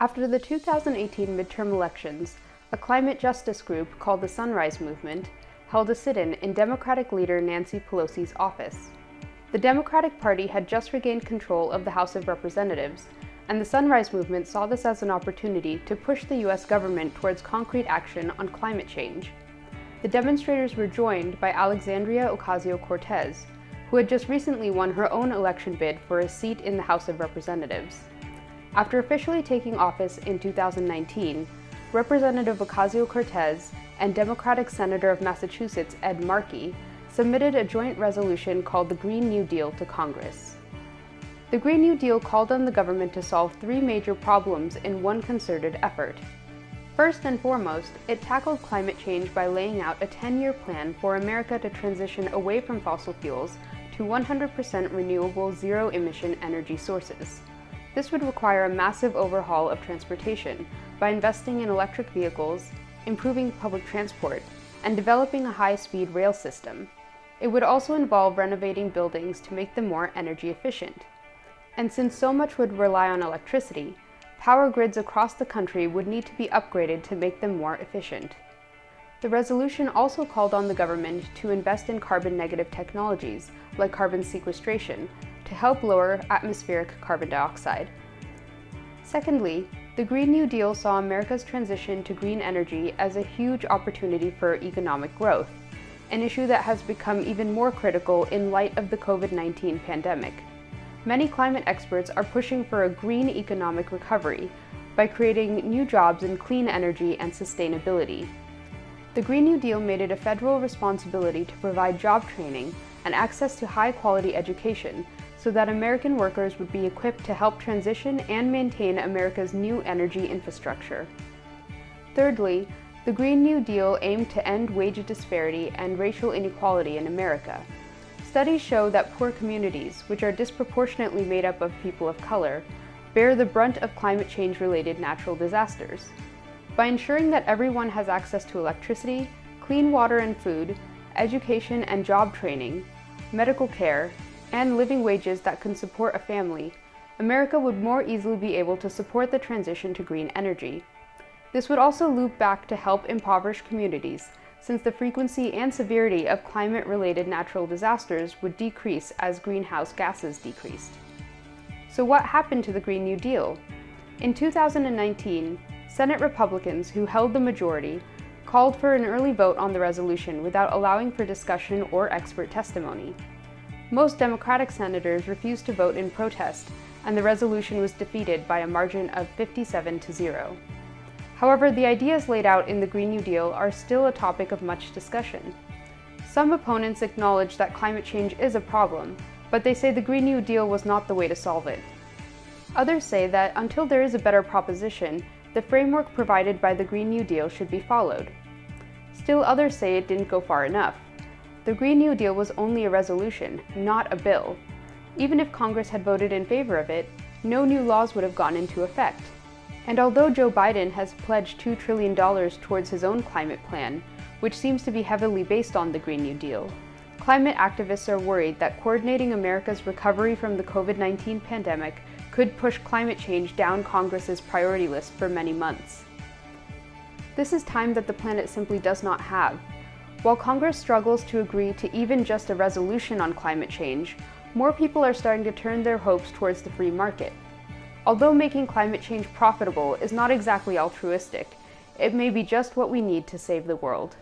After the 2018 midterm elections, a climate justice group called the Sunrise Movement held a sit-in in Democratic leader Nancy Pelosi's office. The Democratic Party had just regained control of the House of Representatives, and the Sunrise Movement saw this as an opportunity to push the U.S. government towards concrete action on climate change. The demonstrators were joined by Alexandria Ocasio-Cortez, who had just recently won her own election bid for a seat in the House of Representatives. After officially taking office in 2019, Representative Ocasio-Cortez and Democratic Senator of Massachusetts Ed Markey submitted a joint resolution called the Green New Deal to Congress. The Green New Deal called on the government to solve three major problems in one concerted effort. First and foremost, it tackled climate change by laying out a 10-year plan for America to transition away from fossil fuels to 100% renewable, zero-emission energy sources. This would require a massive overhaul of transportation by investing in electric vehicles, improving public transport, and developing a high-speed rail system. It would also involve renovating buildings to make them more energy efficient. And since so much would rely on electricity, power grids across the country would need to be upgraded to make them more efficient. The resolution also called on the government to invest in carbon-negative technologies, like carbon sequestration, to help lower atmospheric carbon dioxide. Secondly, the Green New Deal saw America's transition to green energy as a huge opportunity for economic growth, an issue that has become even more critical in light of the COVID-19 pandemic. Many climate experts are pushing for a green economic recovery by creating new jobs in clean energy and sustainability. The Green New Deal made it a federal responsibility to provide job training and access to high-quality education so that American workers would be equipped to help transition and maintain America's new energy infrastructure. Thirdly, the Green New Deal aimed to end wage disparity and racial inequality in America. Studies show that poor communities, which are disproportionately made up of people of color, bear the brunt of climate change-related natural disasters. By ensuring that everyone has access to electricity, clean water and food, education and job training, medical care, and living wages that can support a family, America would more easily be able to support the transition to green energy. This would also loop back to help impoverished communities, since the frequency and severity of climate-related natural disasters would decrease as greenhouse gases decreased. So what happened to the Green New Deal? In 2019, Senate Republicans, who held the majority, called for an early vote on the resolution without allowing for discussion or expert testimony. Most Democratic senators refused to vote in protest, and the resolution was defeated by a margin of 57-0. However, the ideas laid out in the Green New Deal are still a topic of much discussion. Some opponents acknowledge that climate change is a problem, but they say the Green New Deal was not the way to solve it. Others say that until there is a better proposition, the framework provided by the Green New Deal should be followed. Still others say it didn't go far enough. The Green New Deal was only a resolution, not a bill. Even if Congress had voted in favor of it, no new laws would have gone into effect. And although Joe Biden has pledged $2 trillion towards his own climate plan, which seems to be heavily based on the Green New Deal, climate activists are worried that coordinating America's recovery from the COVID-19 pandemic could push climate change down Congress's priority list for many months. This is time that the planet simply does not have. While Congress struggles to agree to even just a resolution on climate change, more people are starting to turn their hopes towards the free market. Although making climate change profitable is not exactly altruistic, it may be just what we need to save the world.